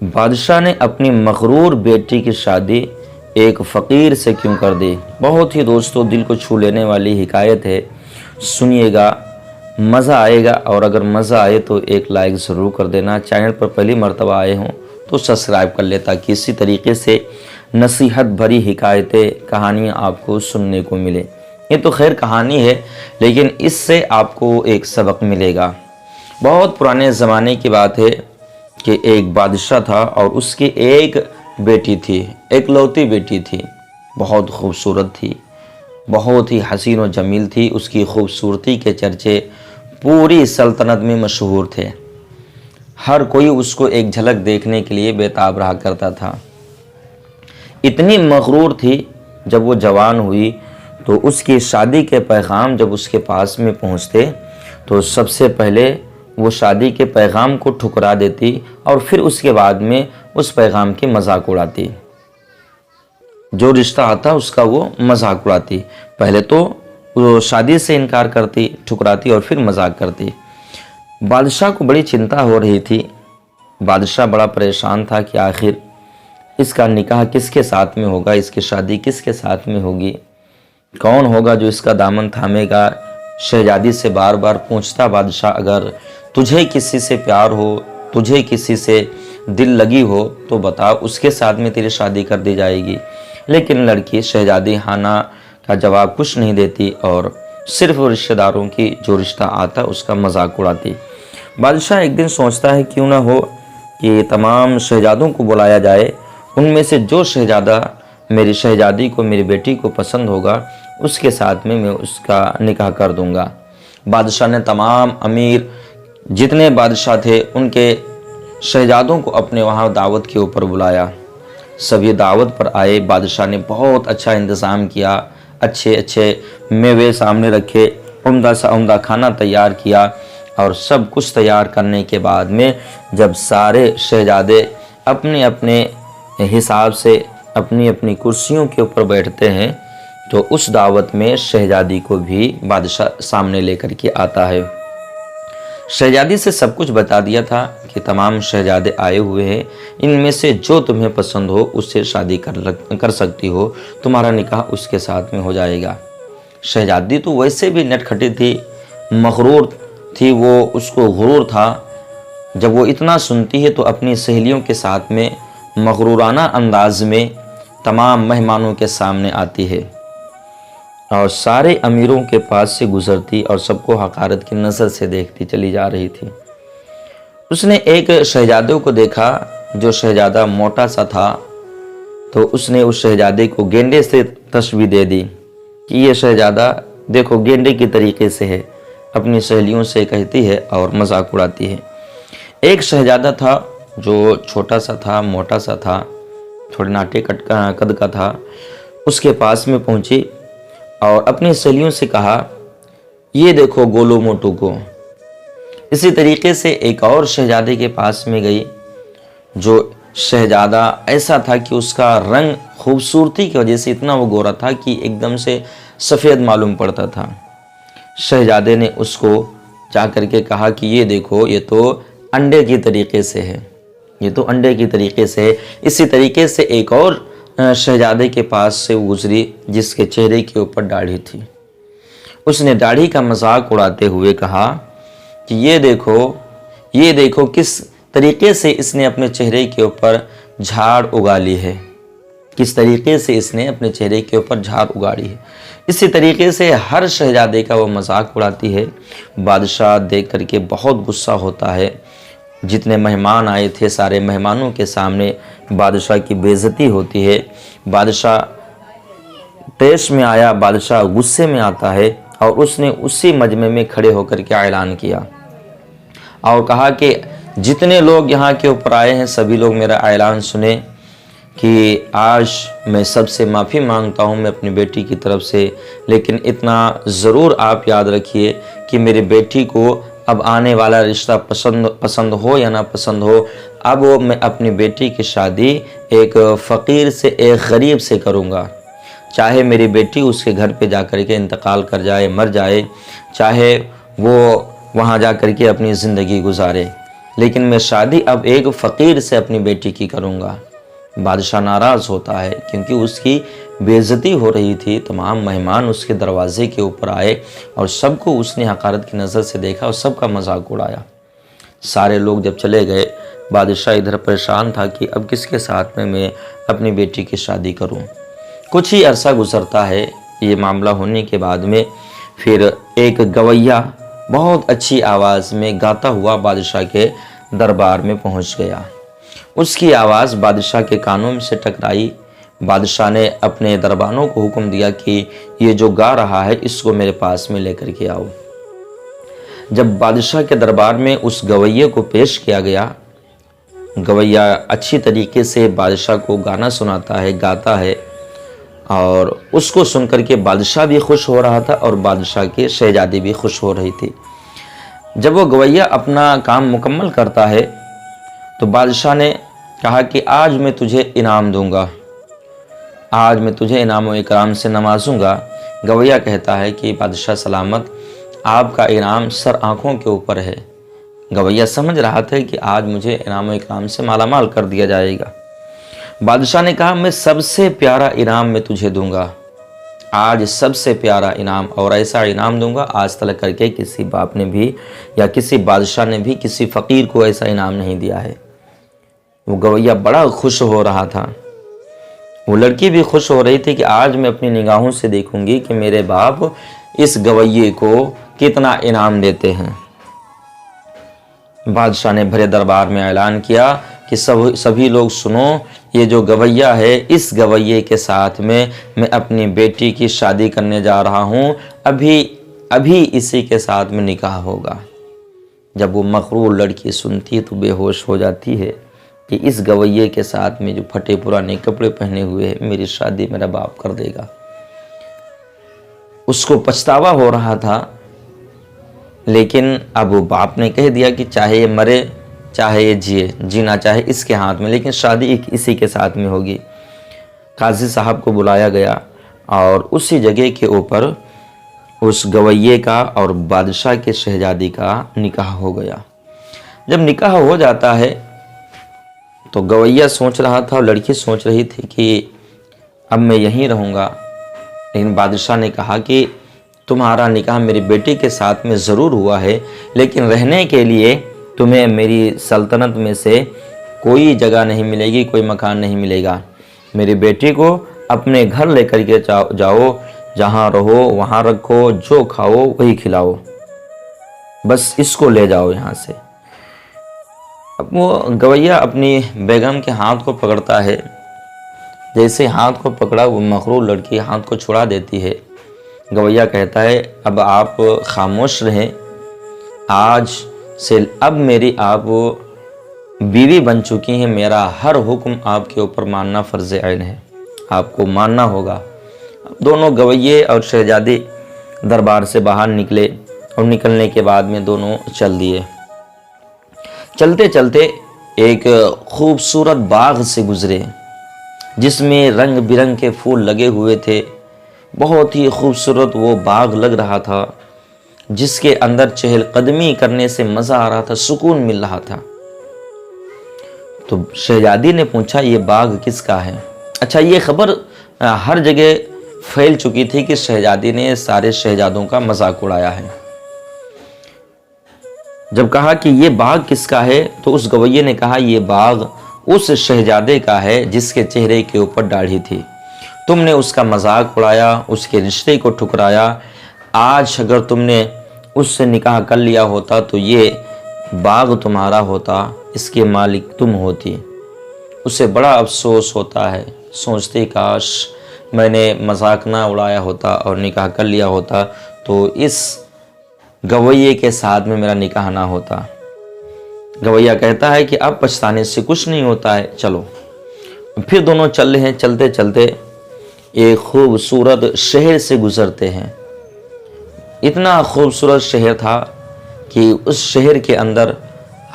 बादशाह ने अपनी मगरूर बेटी की शादी एक फ़कीर से क्यों कर दी। बहुत ही दोस्तों दिल को छू लेने वाली हिकायत है, सुनिएगा, मज़ा आएगा। और अगर मज़ा आए तो एक लाइक ज़रूर कर देना। चैनल पर पहली मर्तबा आए हों तो सब्सक्राइब कर ले, ताकि इसी तरीके से नसीहत भरी हिकायतें, कहानियाँ आपको सुनने को मिले। ये तो खैर कहानी है, लेकिन इससे आपको एक सबक मिलेगा। बहुत पुराने ज़माने की बात है कि एक बादशाह था और उसकी एक बेटी थी, एकलौती बेटी थी। बहुत खूबसूरत थी, बहुत ही हसीन और जमील थी। उसकी खूबसूरती के चर्चे पूरी सल्तनत में मशहूर थे। हर कोई उसको एक झलक देखने के लिए बेताब रहा करता था। इतनी मगरूर थी, जब वो जवान हुई तो उसकी शादी के पैगाम जब उसके पास में पहुंचते तो सबसे पहले वो शादी के पैगाम को ठुकरा देती और फिर उसके बाद में उस पैगाम की मजाक उड़ाती। जो रिश्ता आता उसका वो मजाक उड़ाती। पहले तो वो शादी से इनकार करती, ठुकराती और फिर मजाक करती। बादशाह को बड़ी चिंता हो रही थी। बादशाह बड़ा परेशान था कि आखिर इसका निकाह किसके साथ में होगा, इसकी शादी किसके साथ में होगी, कौन होगा जो इसका दामन थामेगा। शहजादी से बार बार पूछता बादशाह, अगर तुझे किसी से प्यार हो, तुझे किसी से दिल लगी हो तो बता, उसके साथ में तेरी शादी कर दी जाएगी। लेकिन लड़की शहजादी हाना का जवाब कुछ नहीं देती और सिर्फ रिश्तेदारों की जो रिश्ता आता उसका मजाक उड़ाती। बादशाह एक दिन सोचता है क्यों ना हो कि तमाम शहजादों को बुलाया जाए, उनमें से जो शहजादा मेरी शहजादी को, मेरी बेटी को पसंद होगा उसके साथ में मैं उसका निकाह कर दूंगा। बादशाह ने तमाम अमीर जितने बादशाह थे उनके शहजादों को अपने वहाँ दावत के ऊपर बुलाया। सभी दावत पर आए। बादशाह ने बहुत अच्छा इंतज़ाम किया, अच्छे अच्छे मेवे सामने रखे, उम्दा सा उम्दा खाना तैयार किया। और सब कुछ तैयार करने के बाद में जब सारे शहजादे अपने अपने हिसाब से अपनी अपनी कुर्सियों के ऊपर बैठते हैं तो उस दावत में शहजादी को भी बादशाह सामने लेकर के आता है। शहजादी से सब कुछ बता दिया था कि तमाम शहजादे आए हुए हैं, इनमें से जो तुम्हें पसंद हो उससे शादी कर सकती हो, तुम्हारा निकाह उसके साथ में हो जाएगा। शहजादी तो वैसे भी नटखटी थी, मगरूर थी, वो उसको गुरूर था। जब वो इतना सुनती है तो अपनी सहेलियों के साथ में मगरूराना अंदाज में तमाम मेहमानों के सामने आती है और सारे अमीरों के पास से गुजरती और सबको हकारत की नज़र से देखती चली जा रही थी। उसने एक शहजादे को देखा जो शहजादा मोटा सा था, तो उसने उस शहजादे को गेंडे से तशबीह दे दी कि ये शहजादा देखो गेंडे की तरीके से है। अपनी सहेलियों से कहती है और मजाक उड़ाती है। एक शहजादा था जो छोटा सा था, मोटा सा था, थोड़े नाटे कद का था। उसके पास में पहुंची और अपनी सहेलियों से कहा, ये देखो गोलू मोटू को। इसी तरीके से एक और शहजादे के पास में गई जो शहजादा ऐसा था कि उसका रंग खूबसूरती की वजह से इतना वो गोरा था कि एकदम से सफ़ेद मालूम पड़ता था। शहजादे ने उसको जा कर के कहा कि ये देखो, ये तो अंडे की तरीके से है, ये तो अंडे की तरीके से है। इसी तरीके से एक और शहजादे के पास से गुजरी जिसके चेहरे के ऊपर दाढ़ी थी। उसने दाढ़ी का मजाक उड़ाते हुए कहा कि ये देखो किस तरीके से इसने अपने चेहरे के ऊपर झाड़ उगा ली है, किस तरीके से इसने अपने चेहरे के ऊपर झाड़ उगाड़ी है। इसी तरीके से हर शहजादे का वो मजाक उड़ाती है। बादशाह देख करके बहुत गुस्सा होता है। जितने मेहमान आए थे सारे मेहमानों के सामने बादशाह की बेइज्जती होती है। बादशाह टेश में आया, बादशाह गुस्से में आता है और उसने उसी मजमे में खड़े होकर के ऐलान किया और कहा कि जितने लोग यहाँ के ऊपर आए हैं सभी लोग मेरा ऐलान सुने कि आज मैं सबसे माफ़ी मांगता हूँ मैं अपनी बेटी की तरफ से, लेकिन इतना ज़रूर आप याद रखिए कि मेरी बेटी को अब आने वाला रिश्ता पसंद हो या ना पसंद हो, अब मैं अपनी बेटी की शादी एक फ़कीर से, एक गरीब से करूँगा। चाहे मेरी बेटी उसके घर पे जाकर के इंतकाल कर जाए, मर जाए, चाहे वो वहाँ जा कर के अपनी ज़िंदगी गुजारे, लेकिन मैं शादी अब एक फ़कीर से अपनी बेटी की करूँगा। बादशाह नाराज़ होता है क्योंकि उसकी बेइज्जती हो रही थी। तमाम मेहमान उसके दरवाजे के ऊपर आए और सबको उसने हकारत की नज़र से देखा और सबका मजाक उड़ाया। सारे लोग जब चले गए, बादशाह इधर परेशान था कि अब किसके साथ में मैं अपनी बेटी की शादी करूं। कुछ ही अरसा गुजरता है। ये मामला होने के बाद में फिर एक गवैया बहुत अच्छी आवाज़ में गाता हुआ बादशाह के दरबार में पहुंच गया। उसकी आवाज़ बादशाह के कानों में से टकराई। बादशाह ने अपने दरबानों को हुक्म दिया कि ये जो गा रहा है इसको मेरे पास में लेकर के आओ। जब बादशाह के दरबार में उस गवैये को पेश किया गया, गवैया अच्छी तरीके से बादशाह को गाना सुनाता है, गाता है, और उसको सुनकर के बादशाह भी खुश हो रहा था और बादशाह की शहजादी भी खुश हो रही थी। जब वो गवैया अपना काम मुकम्मल करता है तो बादशाह ने कहा कि आज मैं तुझे इनाम दूंगा, आज मैं तुझे इनाम व इकराम से नवाजूंगा। गवैया कहता है कि बादशाह सलामत, आपका इनाम सर आँखों के ऊपर है। गवैया समझ रहा था कि आज मुझे इनाम व इकराम से मालामाल कर दिया जाएगा। बादशाह ने कहा, मैं सबसे प्यारा इनाम मैं तुझे दूंगा, आज सबसे प्यारा इनाम, और ऐसा इनाम दूंगा आज तक करके किसी बाप ने भी या किसी बादशाह ने भी किसी फ़कीर को ऐसा इनाम नहीं दिया है। वो गवैया बड़ा खुश हो रहा था। वो लड़की भी खुश हो रही थी कि आज मैं अपनी निगाहों से देखूंगी कि मेरे बाप इस गवैये को कितना इनाम देते हैं। बादशाह ने भरे दरबार में ऐलान किया कि सभी लोग सुनो, ये जो गवैया है, इस गवैये के साथ में मैं अपनी बेटी की शादी करने जा रहा हूँ। अभी इसी के साथ में निकाह होगा। जब वो मखरूर लड़की सुनती है तो बेहोश हो जाती है कि इस गवैये के साथ में जो फटे पुराने कपड़े पहने हुए है, मेरी शादी मेरा बाप कर देगा। उसको पछतावा हो रहा था, लेकिन अब वो बाप ने कह दिया कि चाहे ये मरे चाहे ये जिए, जीना चाहे इसके हाथ में, लेकिन शादी इसी के साथ में होगी। काजी साहब को बुलाया गया और उसी जगह के ऊपर उस गवैये का और बादशाह के शहजादी का निकाह हो गया। जब निकाह हो जाता है तो गवैया सोच रहा था और लड़की सोच रही थी कि अब मैं यहीं रहूँगा, लेकिन बादशाह ने कहा कि तुम्हारा निकाह मेरी बेटी के साथ में ज़रूर हुआ है, लेकिन रहने के लिए तुम्हें मेरी सल्तनत में से कोई जगह नहीं मिलेगी, कोई मकान नहीं मिलेगा। मेरी बेटी को अपने घर लेकर के जाओ, जहाँ रहो वहाँ रखो, जो खाओ वही खिलाओ, बस इसको ले जाओ यहाँ से। अब वो गवैया अपनी बेगम के हाथ को पकड़ता है। जैसे हाथ को पकड़ा, वो मखरूर लड़की हाथ को छुड़ा देती है। गवैया कहता है, अब आप खामोश रहें, आज से अब मेरी आप बीवी बन चुकी हैं, मेरा हर हुक्म आपके ऊपर मानना फ़र्ज़ ऐन है, आपको मानना होगा। दोनों गवैये और शहजादी दरबार से बाहर निकले और निकलने के बाद में दोनों चल दिए। चलते चलते एक खूबसूरत बाग से गुजरे जिसमें रंग बिरंग के फूल लगे हुए थे। बहुत ही खूबसूरत वो बाग लग रहा था, जिसके अंदर चहलकदमी करने से मज़ा आ रहा था, सुकून मिल रहा था। तो शहजादी ने पूछा, ये बाग किसका है? अच्छा, ये खबर हर जगह फैल चुकी थी कि शहजादी ने सारे शहजादों का मजाक उड़ाया है। जब कहा कि ये बाग किसका है तो उस गवैये ने कहा, ये बाग उस शहजादे का है जिसके चेहरे के ऊपर दाढ़ी थी। तुमने उसका मजाक उड़ाया, उसके रिश्ते को ठुकराया। आज अगर तुमने उससे निकाह कर लिया होता तो ये बाग तुम्हारा होता, इसके मालिक तुम होती। उसे बड़ा अफसोस होता है, सोचते काश मैंने मजाक ना उड़ाया होता और निकाह कर लिया होता तो इस गवैये के साथ में मेरा निकाह ना होता। गवैया कहता है कि अब पछताने से कुछ नहीं होता है, चलो। फिर दोनों चल रहे हैं। चलते चलते एक खूबसूरत शहर से गुजरते हैं। इतना खूबसूरत शहर था कि उस शहर के अंदर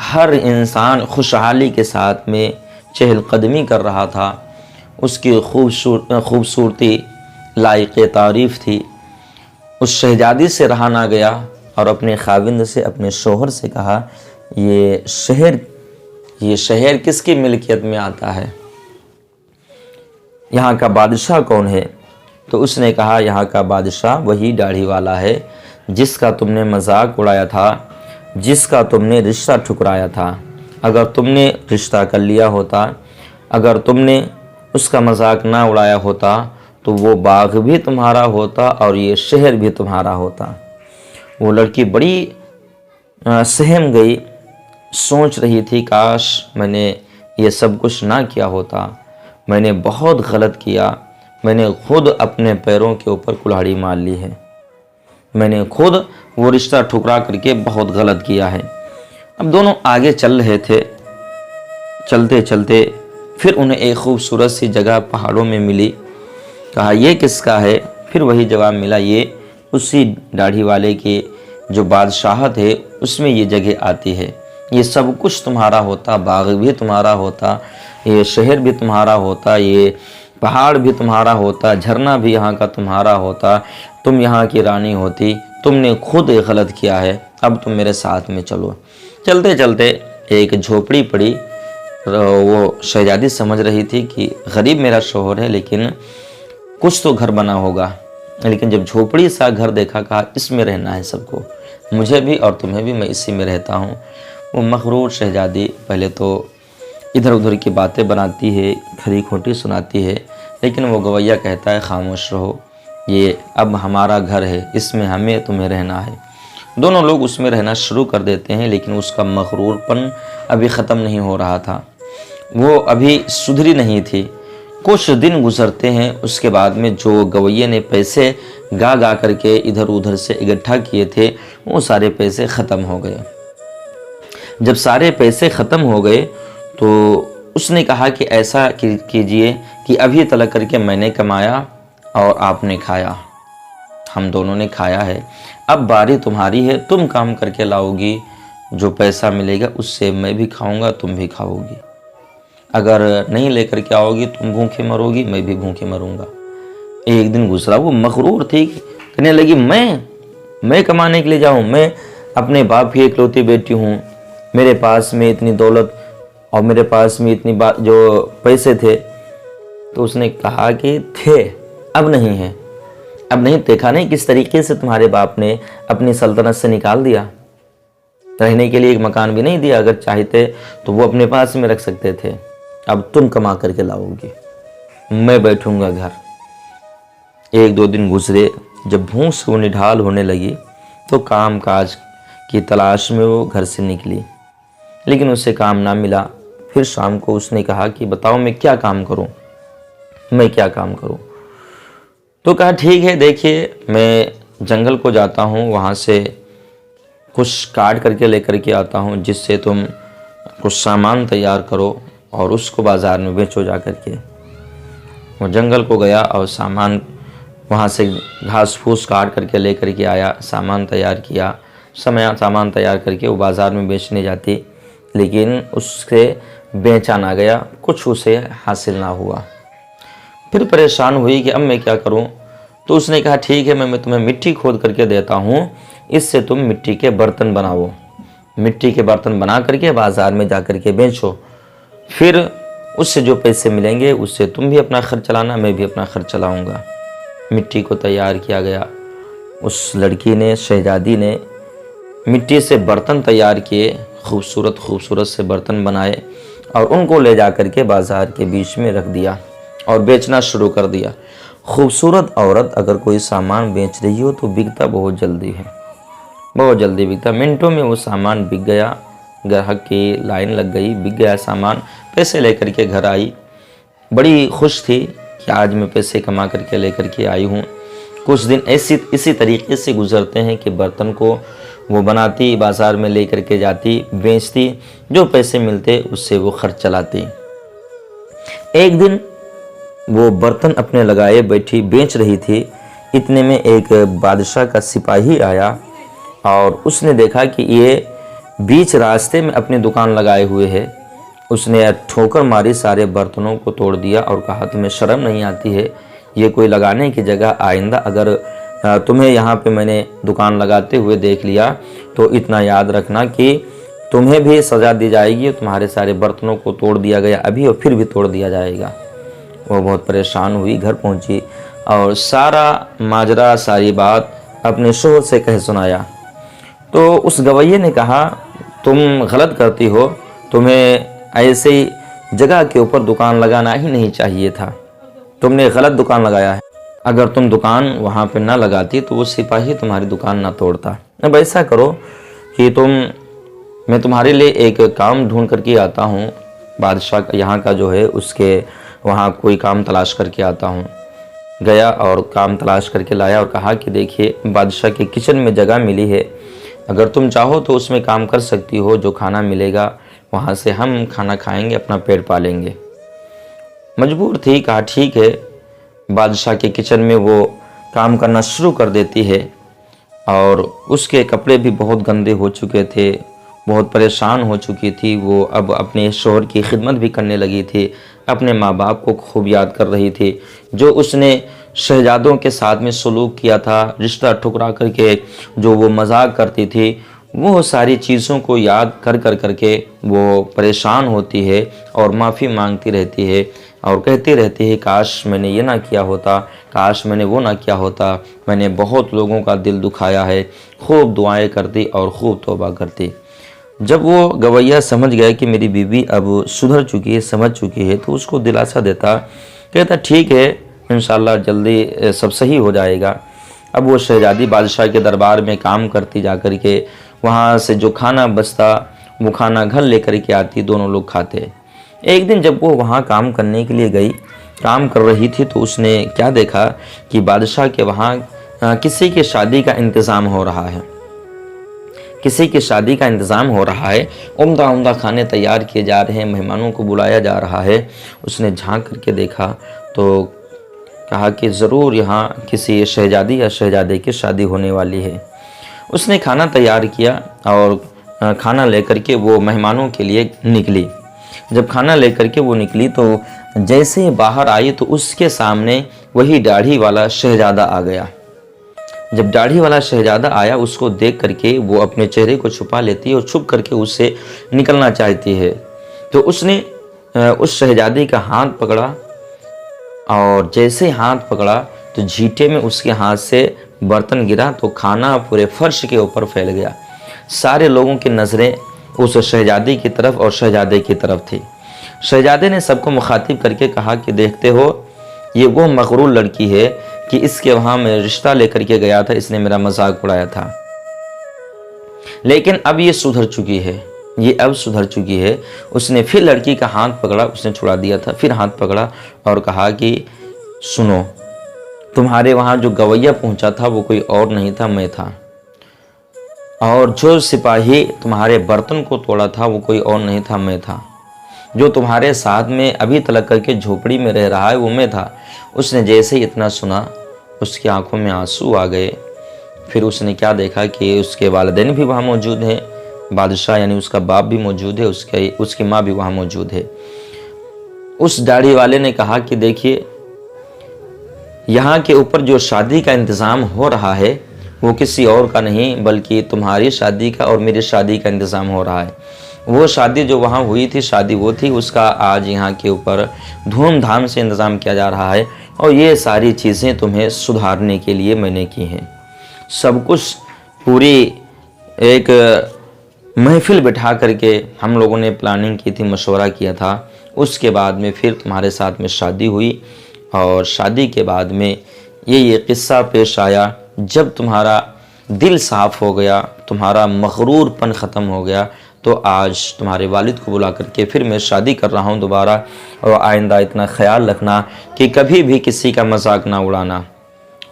हर इंसान खुशहाली के साथ में चहलकदमी कर रहा था। उसकी खूबसूरती लायक तारीफ़ थी। उस शहजादी से रहा ना गया और अपने खाविंद से, अपने शोहर से कहा ये शहर किसकी मिल्कियत में आता है, यहाँ का बादशाह कौन है? तो उसने कहा यहाँ का बादशाह वही दाढ़ी वाला है जिसका तुमने मजाक उड़ाया था, जिसका तुमने रिश्ता ठुकराया था। अगर तुमने रिश्ता कर लिया होता, अगर तुमने उसका मजाक ना उड़ाया होता तो वो बाग भी तुम्हारा होता और ये शहर भी तुम्हारा होता। वो लड़की बड़ी सहम गई, सोच रही थी काश मैंने ये सब कुछ ना किया होता, मैंने बहुत गलत किया, मैंने खुद अपने पैरों के ऊपर कुल्हाड़ी मार ली है, मैंने खुद वो रिश्ता ठुकरा करके बहुत गलत किया है। अब दोनों आगे चल रहे थे, चलते चलते फिर उन्हें एक खूबसूरत सी जगह पहाड़ों में मिली। कहा ये किसका है? फिर वही जवाब मिला, ये उसी दाढ़ी वाले के जो बादशाहत है उसमें ये जगह आती है, ये सब कुछ तुम्हारा होता, बाग भी तुम्हारा होता, ये शहर भी तुम्हारा होता, ये पहाड़ भी तुम्हारा होता, झरना भी यहाँ का तुम्हारा होता, तुम यहाँ की रानी होती, तुमने खुद गलत किया है, अब तुम मेरे साथ में चलो। चलते चलते एक झोपड़ी पड़ी। वो शहजादी समझ रही थी कि गरीब मेरा शोहर है लेकिन कुछ तो घर बना होगा, लेकिन जब झोपड़ी सा घर देखा, कहा इसमें रहना है सबको, मुझे भी और तुम्हें भी, मैं इसी में रहता हूँ। वो मखरूर शहजादी पहले तो इधर उधर की बातें बनाती है, खरी खोटी सुनाती है, लेकिन वो गवैया कहता है खामोश रहो, ये अब हमारा घर है, इसमें हमें तुम्हें रहना है। दोनों लोग उसमें रहना शुरू कर देते हैं, लेकिन उसका मखरूरपन अभी ख़त्म नहीं हो रहा था, वो अभी सुधरी नहीं थी। कुछ दिन गुजरते हैं, उसके बाद में जो गवैये ने पैसे गा गा करके इधर उधर से इकट्ठा किए थे वो सारे पैसे ख़त्म हो गए। जब सारे पैसे ख़त्म हो गए तो उसने कहा कि ऐसा कीजिए कि अभी तलक करके मैंने कमाया और आपने खाया, हम दोनों ने खाया है, अब बारी तुम्हारी है, तुम काम करके लाओगी, जो पैसा मिलेगा उससे मैं भी खाऊंगा, तुम भी खाओगी, अगर नहीं लेकर के आओगी तुम भूखे मरोगी, मैं भी भूखे मरूंगा। एक दिन गुजरा, वो मखरूर थी, कहने लगी मैं कमाने के लिए जाऊं, मैं अपने बाप की इकलौती बेटी हूँ, मेरे पास में इतनी दौलत और मेरे पास में इतनी जो पैसे थे। तो उसने कहा कि थे, अब नहीं है, अब नहीं, देखा नहीं किस तरीके से तुम्हारे बाप ने अपनी सल्तनत से निकाल दिया, रहने के लिए एक मकान भी नहीं दिया, अगर चाहते तो वो अपने पास में रख सकते थे, अब तुम कमा करके लाओगी, मैं बैठूंगा घर। एक दो दिन गुजरे, जब भूख से वो निढाल होने लगी तो काम काज की तलाश में वो घर से निकली, लेकिन उसे काम ना मिला। फिर शाम को उसने कहा कि बताओ मैं क्या काम करूं, मैं क्या काम करूं? तो कहा ठीक है, देखिए मैं जंगल को जाता हूं, वहां से कुछ काट करके लेकर के आता हूं, जिससे तुम कुछ सामान तैयार करो और उसको बाज़ार में बेचो जा करके। वो जंगल को गया और सामान वहाँ से घास फूस काट करके ले करके आया, सामान तैयार किया, सामान तैयार करके वो बाज़ार में बेचने जाती, लेकिन उससे बेचा ना गया, कुछ उसे हासिल ना हुआ। फिर परेशान हुई कि अब मैं क्या करूं? तो उसने कहा ठीक है, मैं तुम्हें मिट्टी खोद करके देता हूं, इससे तुम मिट्टी के बर्तन बनाओ, मिट्टी के बर्तन बना करके बाज़ार में जा करके बेचो, फिर उससे जो पैसे मिलेंगे उससे तुम भी अपना खर्च चलाना, मैं भी अपना खर्च चलाऊँगा। मिट्टी को तैयार किया गया, उस लड़की ने, शहजादी ने मिट्टी से बर्तन तैयार किए, खूबसूरत से बर्तन बनाए और उनको ले जा कर के बाज़ार के बीच में रख दिया और बेचना शुरू कर दिया। खूबसूरत औरत अगर कोई सामान बेच रही हो तो बिकता बहुत जल्दी है, बहुत जल्दी बिकता। मिनटों में वो सामान बिक गया, ग्राहक की लाइन लग गई, बिक गया सामान, पैसे लेकर के घर आई, बड़ी खुश थी कि आज मैं पैसे कमा करके लेकर के आई हूँ। कुछ दिन इसी तरीके से गुजरते हैं कि बर्तन को वो बनाती, बाज़ार में ले करके जाती, बेचती, जो पैसे मिलते उससे वो खर्च चलाती। एक दिन वो बर्तन अपने लगाए बैठी बेच रही थी, इतने में एक बादशाह का सिपाही आया और उसने देखा कि ये बीच रास्ते में अपनी दुकान लगाए हुए है। उसने ठोकर मारी, सारे बर्तनों को तोड़ दिया और कहा तुम्हें शर्म नहीं आती है, ये कोई लगाने की जगह, आइंदा अगर तुम्हें यहाँ पे मैंने दुकान लगाते हुए देख लिया तो इतना याद रखना कि तुम्हें भी सज़ा दी जाएगी, तुम्हारे सारे बर्तनों को तोड़ दिया गया अभी और फिर भी तोड़ दिया जाएगा। वो बहुत परेशान हुई, घर पहुंची और सारा माजरा, सारी बात अपने शोहर से कह सुनाया। तो उस गवैये ने कहा, तुम गलत करती हो, तुम्हें ऐसे जगह के ऊपर दुकान लगाना ही नहीं चाहिए था, तुमने गलत दुकान लगाया है। अगर तुम दुकान वहाँ पे ना लगाती तो वो सिपाही तुम्हारी दुकान ना तोड़ता। अब ऐसा करो कि मैं तुम्हारे लिए एक काम ढूंढ करके आता हूँ, बादशाह यहाँ का जो है उसके वहाँ कोई काम तलाश करके आता हूँ। गया और काम तलाश करके लाया और कहा कि देखिए, बादशाह के किचन में जगह मिली है, अगर तुम चाहो तो उसमें काम कर सकती हो, जो खाना मिलेगा वहाँ से हम खाना खाएंगे, अपना पेट पालेंगे। मजबूर थी, कहा ठीक है। बादशाह के किचन में वो काम करना शुरू कर देती है और उसके कपड़े भी बहुत गंदे हो चुके थे, बहुत परेशान हो चुकी थी। वो अब अपने शौहर की खिदमत भी करने लगी थी, अपने माँ बाप को खूब याद कर रही थी। जो उसने शहजादों के साथ में सलूक किया था, रिश्ता ठुकरा करके जो वो मजाक करती थी, वो सारी चीज़ों को याद कर करके वो परेशान होती है और माफ़ी मांगती रहती है और कहती रहती है, काश मैंने ये ना किया होता, काश मैंने वो ना किया होता, मैंने बहुत लोगों का दिल दुखाया है। खूब दुआएं करती और खूब तौबा करती। जब वो गवैया समझ गया कि मेरी बीवी अब सुधर चुकी है, समझ चुकी है, तो उसको दिलासा देता, कहता ठीक है, इंशाल्लाह जल्दी सब सही हो जाएगा। अब वो शहजादी बादशाह के दरबार में काम करती, जा कर के वहाँ से जो खाना बचता वो खाना घर लेकर के आती, दोनों लोग खाते। एक दिन जब वो वहाँ काम करने के लिए गई, काम कर रही थी, तो उसने क्या देखा कि बादशाह के वहाँ किसी की शादी का इंतज़ाम हो रहा है, किसी की शादी का इंतज़ाम हो रहा है। उम्दा उम्दा खाने तैयार किए जा रहे हैं, मेहमानों को बुलाया जा रहा है। उसने झांक करके देखा तो कहा कि ज़रूर यहाँ किसी शहजादी या शहजादे की शादी होने वाली है। उसने खाना तैयार किया और खाना लेकर के वो मेहमानों के लिए निकली। जब खाना लेकर के वो निकली तो जैसे ही बाहर आई तो उसके सामने वही दाढ़ी वाला शहजादा आ गया। जब दाढ़ी वाला शहजादा आया, उसको देख करके वो अपने चेहरे को छुपा लेती है और छुप करके उससे निकलना चाहती है। तो उसने उस शहजादी का हाथ पकड़ा और जैसे हाथ पकड़ा तो झींटे में उसके हाथ से बर्तन गिरा तो खाना पूरे फर्श के ऊपर फैल गया। सारे लोगों की नज़रें उस शहजादी की तरफ और शहजादे की तरफ थी। शहजादे ने सबको मुखातिब करके कहा कि देखते हो, ये वो मगरूर लड़की है कि इसके वहाँ मैं रिश्ता लेकर के गया था, इसने मेरा मजाक उड़ाया था, लेकिन अब ये सुधर चुकी है, ये अब सुधर चुकी है। उसने फिर लड़की का हाथ पकड़ा, उसने छुड़ा दिया था, फिर हाथ पकड़ा और कहा कि सुनो, तुम्हारे वहाँ जो गवैया पहुँचा था वो कोई और नहीं था, मैं था। और जो सिपाही तुम्हारे बर्तन को तोड़ा था वो कोई और नहीं था, मैं था। जो तुम्हारे साथ में अभी तलक करके झोपड़ी में रह रहा है वो मैं था। उसने जैसे ही इतना सुना, उसकी आंखों में आंसू आ गए। फिर उसने क्या देखा कि उसके वालिदैन भी वहाँ मौजूद हैं, बादशाह यानी उसका बाप भी मौजूद है, उसकी माँ भी वहाँ मौजूद है। उस दाढ़ी वाले ने कहा कि देखिए, यहाँ के ऊपर जो शादी का इंतज़ाम हो रहा है वो किसी और का नहीं बल्कि तुम्हारी शादी का और मेरी शादी का इंतज़ाम हो रहा है। वो शादी जो वहाँ हुई थी, शादी वो थी, उसका आज यहाँ के ऊपर धूमधाम से इंतज़ाम किया जा रहा है और ये सारी चीज़ें तुम्हें सुधारने के लिए मैंने की हैं। सब कुछ पूरी एक महफिल बिठा करके हम लोगों ने प्लानिंग की थी, मशवरा किया था। उसके बाद में फिर तुम्हारे साथ में शादी हुई और शादी के बाद में ये किस्सा पेश आया। जब तुम्हारा दिल साफ़ हो गया, तुम्हारा मगरूरपन ख़त्म हो गया, तो आज तुम्हारे वालिद को बुला करके फिर मैं शादी कर रहा हूँ दोबारा, और आइंदा इतना ख्याल रखना कि कभी भी किसी का मजाक ना उड़ाना।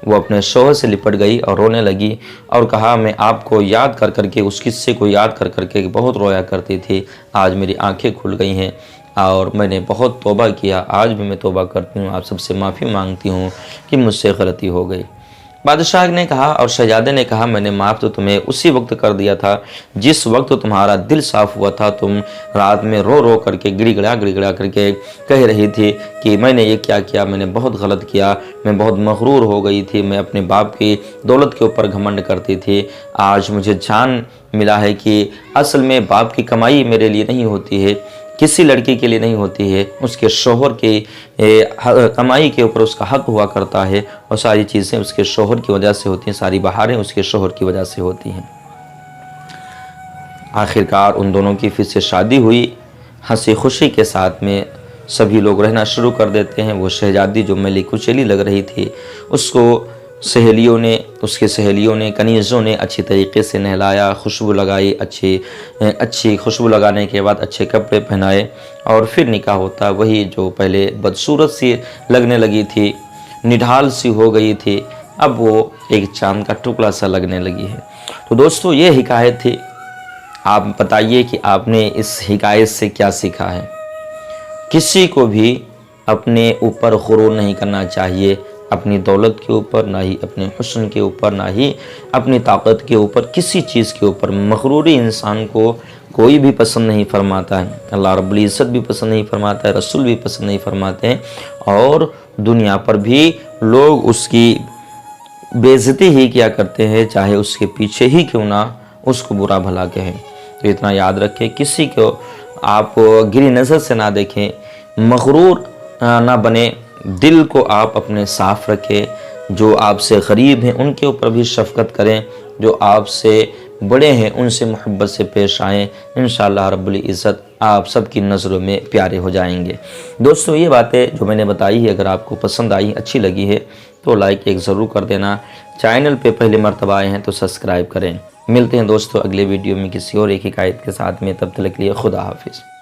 वो अपने शौहर से लिपट गई और रोने लगी और कहा, मैं आपको याद कर करके, उस किस्से को याद कर करके बहुत रोया करती थी। आज मेरी आंखें खुल गई हैं और मैंने बहुत तौबा किया। आज भी मैं तौबा करती हूँ, आप सबसे माफ़ी मांगती हूँ कि मुझसे गलती हो गई। बादशाह ने कहा और शहजादे ने कहा, मैंने माफ़ तो तुम्हें उसी वक्त कर दिया था जिस वक्त तुम्हारा दिल साफ़ हुआ था। तुम रात में रो रो करके गिड़गिड़ा करके कह रही थी कि मैंने ये क्या किया, मैंने बहुत गलत किया, मैं बहुत मगरूर हो गई थी, मैं अपने बाप की दौलत के ऊपर घमंड करती थी। आज मुझे जान मिला है कि असल में बाप की कमाई मेरे लिए नहीं होती है, किसी लड़की के लिए नहीं होती है, उसके शोहर की कमाई के ऊपर उसका हक हुआ करता है और सारी चीज़ें उसके शोहर की वजह से होती हैं, सारी बहारें उसके शोहर की वजह से होती हैं। आखिरकार उन दोनों की फिर से शादी हुई। हंसी खुशी के साथ में सभी लोग रहना शुरू कर देते हैं। वो शहजादी जो मैली कुचैली लग रही थी उसको उसके सहेलियों ने कनीज़ों ने अच्छी तरीके से नहलाया, खुशबू लगाई, अच्छी खुशबू लगाने के बाद अच्छे कपड़े पहनाए और फिर निकाह होता। वही जो पहले बदसूरत सी लगने लगी थी, निढाल सी हो गई थी, अब वो एक चांद का टुकड़ा सा लगने लगी है। तो दोस्तों ये हिकायत थी। आप बताइए कि आपने इस हिकायत से क्या सीखा है। किसी को भी अपने ऊपर गुरूर नहीं करना चाहिए, अपनी दौलत के ऊपर, ना ही अपने हुस्न के ऊपर, ना ही अपनी ताकत के ऊपर, किसी चीज़ के ऊपर। मगरूरी इंसान को कोई भी पसंद नहीं फरमाता है, अल्लाह रब्बुल इज़्ज़त भी पसंद नहीं फरमाता है, रसूल भी पसंद नहीं फरमाते हैं और दुनिया पर भी लोग उसकी बेइज्जती ही किया करते हैं, चाहे उसके पीछे ही क्यों ना उसको बुरा भला कहें। तो इतना याद रखें, किसी को आप गिरी नज़र से ना देखें, मगरूर ना बने, दिल को आप अपने साफ़ रखें। जो आपसे गरीब हैं उनके ऊपर भी शफ़क़त करें, जो आपसे बड़े हैं उनसे मोहब्बत से पेश आएँ। इंशाअल्लाह रब्बुल इज़्ज़त आप सबकी नज़रों में प्यारे हो जाएंगे। दोस्तों ये बातें जो मैंने बताई है अगर आपको पसंद आई, अच्छी लगी है तो लाइक एक ज़रूर कर देना। चैनल पे पहले मर्तबा आए हैं तो सब्सक्राइब करें। मिलते हैं दोस्तों अगले वीडियो में किसी और एक हिकायत के साथ में, तब तक के लिए खुदा हाफिज़।